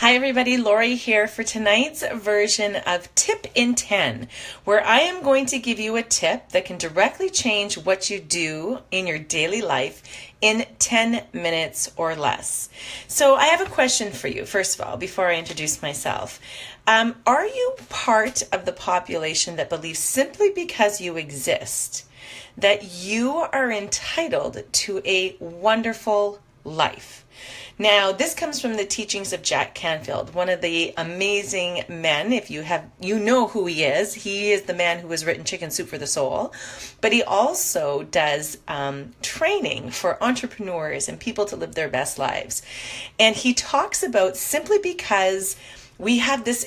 Hi everybody, Laurie here for tonight's version of Tip in 10, where I am going to give you a tip that can directly change what you do in your daily life in 10 minutes or less. So I have a question for you, first of all, before I introduce myself. Are you part of the population that believes simply because you exist, that you are entitled to a wonderful life? Now, this comes from the teachings of Jack Canfield, one of the amazing men. If you know who he is. He is the man who has written Chicken Soup for the Soul, but he also does training for entrepreneurs and people to live their best lives. And he talks about simply because we have this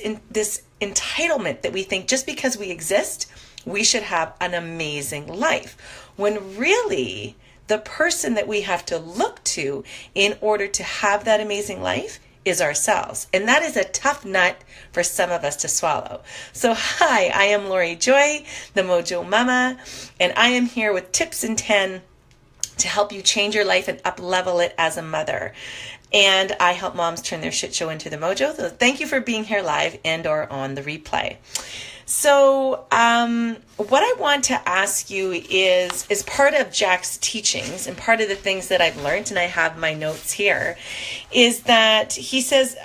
entitlement that we think just because we exist, we should have an amazing life, when really the person that we have to look to in order to have that amazing life is ourselves. And that is a tough nut for some of us to swallow. So hi, I am Laurie Joy, the Mojo Mama, and I am here with tips in 10 to help you change your life and up-level it as a mother. And I help moms turn their shit show into the mojo. So thank you for being here live and or on the replay. So what I want to ask you is part of Jack's teachings and part of the things that I've learned, and I have my notes here, is that he says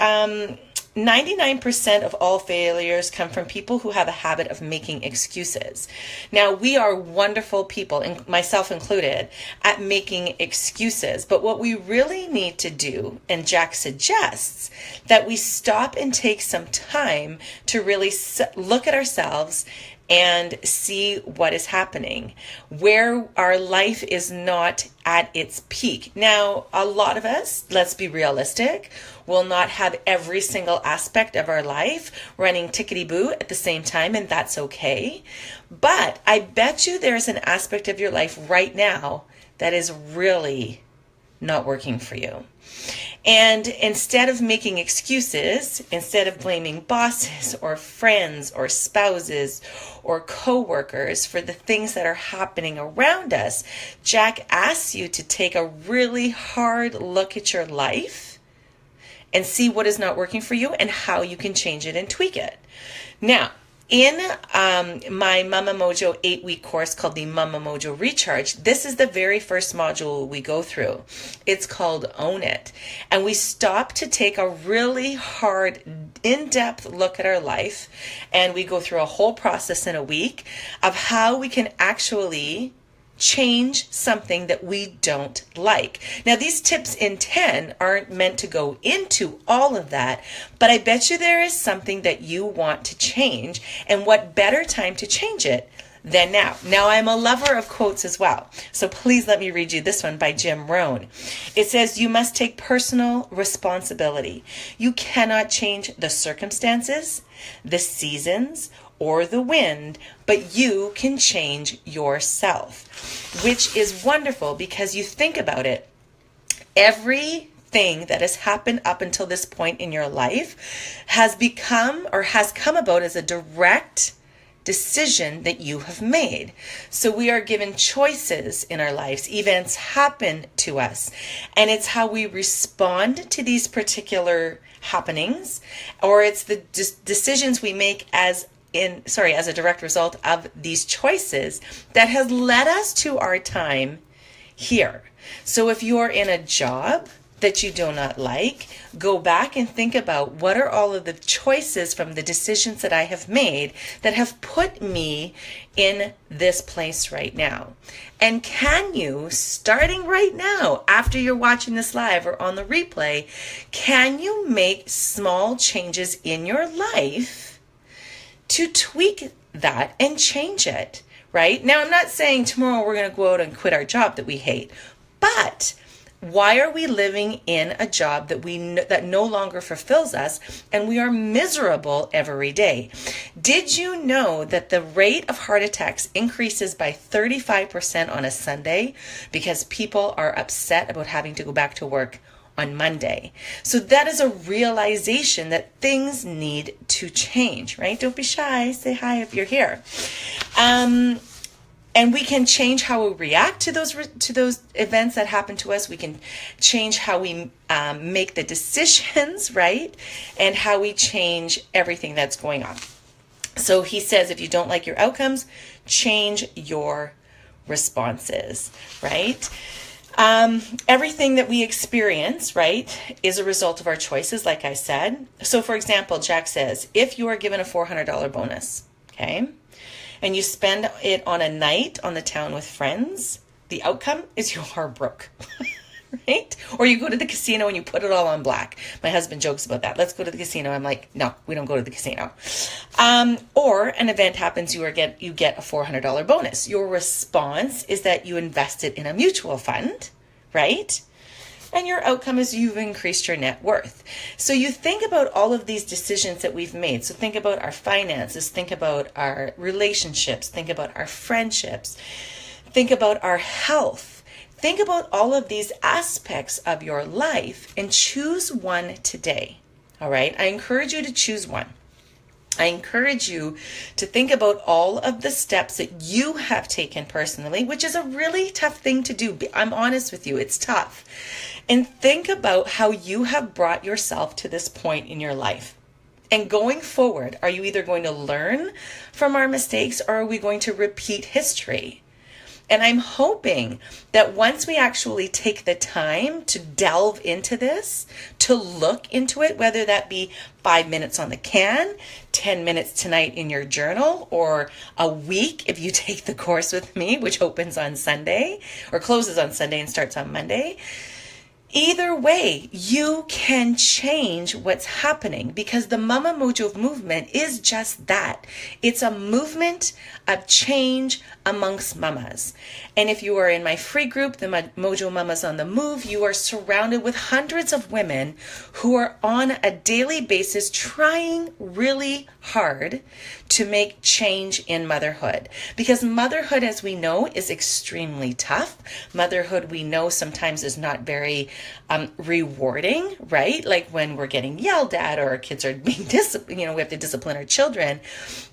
99% of all failures come from people who have a habit of making excuses. Now, we are wonderful people, and myself included, at making excuses. But what we really need to do, and Jack suggests, that we stop and take some time to really look at ourselves and see what is happening, where our life is not at its peak. Now, a lot of us, let's be realistic, will not have every single aspect of our life running tickety-boo at the same time, and that's okay. But I bet you there's an aspect of your life right now that is really not working for you. And instead of making excuses, instead of blaming bosses or friends or spouses or coworkers for the things that are happening around us, Jack asks you to take a really hard look at your life and see what is not working for you and how you can change it and tweak it. Now, in my Mama Mojo 8-week course called the Mama Mojo Recharge, this is the very first module we go through. It's called Own It. And we stop to take a really hard, in-depth look at our life. And we go through a whole process in a week of how we can actually change something that we don't like. Now, these tips in 10 aren't meant to go into all of that, but I bet you there is something that you want to change, and what better time to change it than now. Now, I'm a lover of quotes as well, so please let me read you this one by Jim Rohn. It says, "You must take personal responsibility. You cannot change the circumstances, the seasons, or the wind, but you can change yourself," which is wonderful because you think about it. Everything that has happened up until this point in your life has become or has come about as a direct decision that you have made. So we are given choices in our lives. Events happen to us, and it's how we respond to these particular happenings, or it's the decisions we make as a direct result of these choices that has led us to our time here. So if you're in a job that you do not like, go back and think about what are all of the choices from the decisions that I have made that have put me in this place right now. And can you, starting right now, after you're watching this live or on the replay, can you make small changes in your life to tweak that and change it, right? Now, I'm not saying tomorrow we're going to go out and quit our job that we hate, but why are we living in a job that no longer fulfills us, and we are miserable every day? Did you know that the rate of heart attacks increases by 35% on a Sunday because people are upset about having to go back to work on Monday? So that is a realization that things need to change, right? Don't be shy. Say hi if you're here. And we can change how we react to those events that happen to us. We can change how we make the decisions, right? And how we change everything that's going on. So he says, if you don't like your outcomes, change your responses, right? Everything that we experience, right, is a result of our choices, like I said. So for example, Jack says, if you are given a $400 bonus, okay, and you spend it on a night on the town with friends, the outcome is you are broke, right? Or you go to the casino and you put it all on black. My husband jokes about that. Let's go to the casino. I'm like, no, we don't go to the casino. Or an event happens, you get a $400 bonus. Your response is that you invested in a mutual fund, right? And your outcome is you've increased your net worth. So you think about all of these decisions that we've made. So think about our finances, think about our relationships, think about our friendships, think about our health. Think about all of these aspects of your life and choose one today. All right? I encourage you to choose one. I encourage you to think about all of the steps that you have taken personally, which is a really tough thing to do. I'm honest with you, it's tough. And think about how you have brought yourself to this point in your life. And going forward, are you either going to learn from our mistakes or are we going to repeat history? And I'm hoping that once we actually take the time to delve into this, to look into it, whether that be 5 minutes on the can, 10 minutes tonight in your journal, or a week if you take the course with me, which opens on Sunday or closes on Sunday and starts on Monday. Either way, you can change what's happening because the Mama Mojo movement is just that. It's a movement of change amongst mamas. And if you are in my free group, the Mojo Mamas on the Move, you are surrounded with hundreds of women who are on a daily basis trying really hard to make change in motherhood. Because motherhood, as we know, is extremely tough. Motherhood, we know, sometimes is not very rewarding, right? Like when we're getting yelled at or our kids are being disciplined, we have to discipline our children.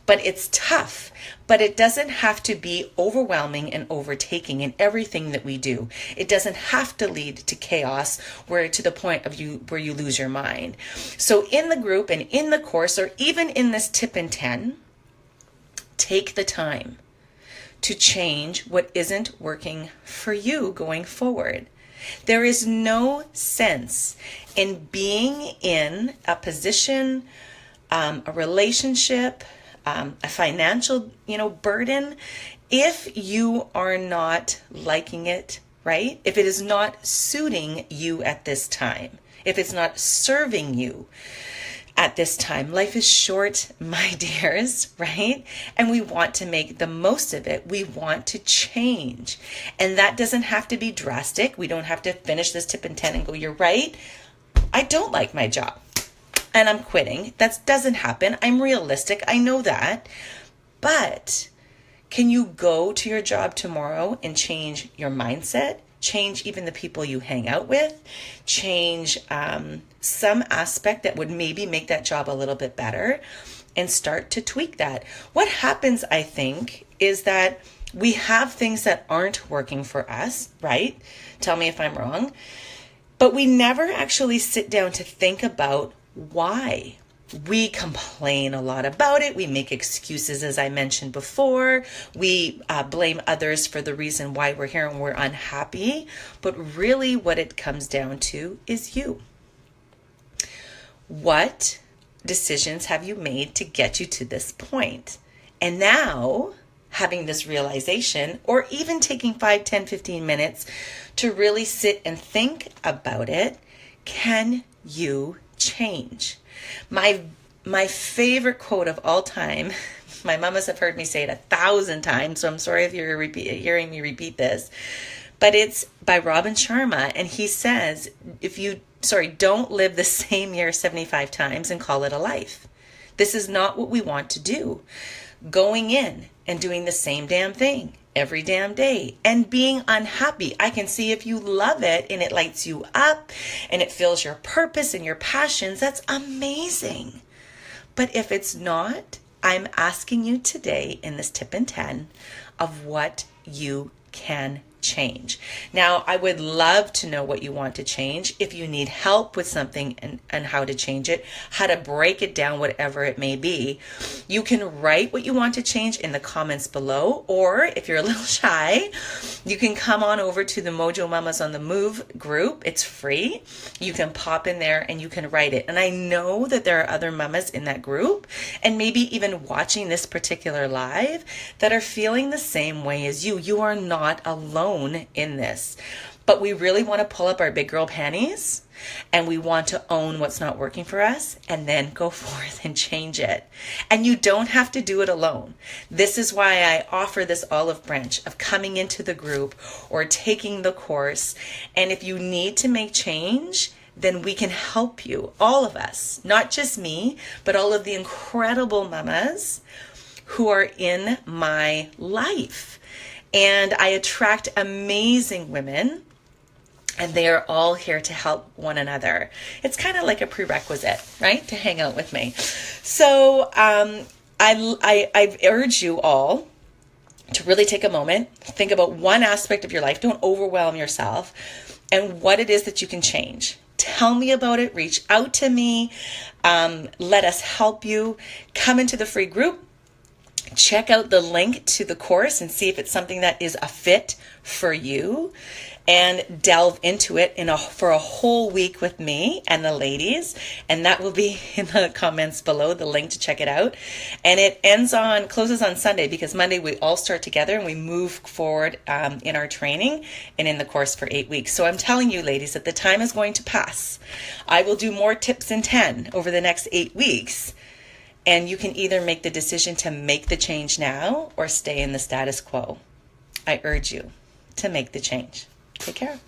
But it's tough. But it doesn't have to be overwhelming and overtaking in everything that we do. It doesn't have to lead to chaos to the point of where you lose your mind. So in the group and in the course, or even in this tip in 10, take the time to change what isn't working for you going forward. There is no sense in being in a position, a relationship, a financial, burden, if you are not liking it, right? If it is not suiting you at this time, if it's not serving you at this time. Life is short, my dears, right? And we want to make the most of it. We want to change. And that doesn't have to be drastic. We don't have to finish this tip in 10 and go, you're right, I don't like my job and I'm quitting. That doesn't happen. I'm realistic. I know that. But can you go to your job tomorrow and change your mindset? Change even the people you hang out with? Change some aspect that would maybe make that job a little bit better and start to tweak that. What happens, I think, is that we have things that aren't working for us, right? Tell me if I'm wrong. But we never actually sit down to think about why. We complain a lot about it. We make excuses, as I mentioned before. We blame others for the reason why we're here and we're unhappy. But really what it comes down to is you. What decisions have you made to get you to this point? And now, having this realization, or even taking 5, 10, 15 minutes to really sit and think about it, can you change? My favorite quote of all time, my mamas have heard me say it 1,000 times, so I'm sorry if you're hearing me repeat this, but it's by Robin Sharma, and he says, don't live the same year 75 times and call it a life. This is not what we want to do. Going in and doing the same damn thing every damn day and being unhappy. I can see if you love it and it lights you up and it fills your purpose and your passions, that's amazing. But if it's not, I'm asking you today in this tip in 10, of what you can change. Now, I would love to know what you want to change. If you need help with something and how to change it, how to break it down, whatever it may be, you can write what you want to change in the comments below. Or if you're a little shy, you can come on over to the Mojo Mamas on the Move group. It's free. You can pop in there and you can write it. And I know that there are other mamas in that group, and maybe even watching this particular live, that are feeling the same way as you. You are not alone in this, but we really want to pull up our big girl panties and we want to own what's not working for us and then go forth and change it. And you don't have to do it alone. This is why I offer this olive branch of coming into the group or taking the course. And if you need to make change, then we can help you, all of us, not just me, but all of the incredible mamas who are in my life. And I attract amazing women, and they are all here to help one another. It's kind of like a prerequisite, right, to hang out with me. So I urge you all to really take a moment, think about one aspect of your life. Don't overwhelm yourself, and what it is that you can change. Tell me about it. Reach out to me. Let us help you. Come into the free group. Check out the link to the course and see if it's something that is a fit for you, and delve into it for a whole week with me and the ladies. And that will be in the comments below, the link to check it out. And it closes on Sunday, because Monday we all start together and we move forward in our training and in the course for 8 weeks. So I'm telling you, ladies, that the time is going to pass. I will do more tips in 10 over the next 8 weeks. And you can either make the decision to make the change now or stay in the status quo. I urge you to make the change. Take care.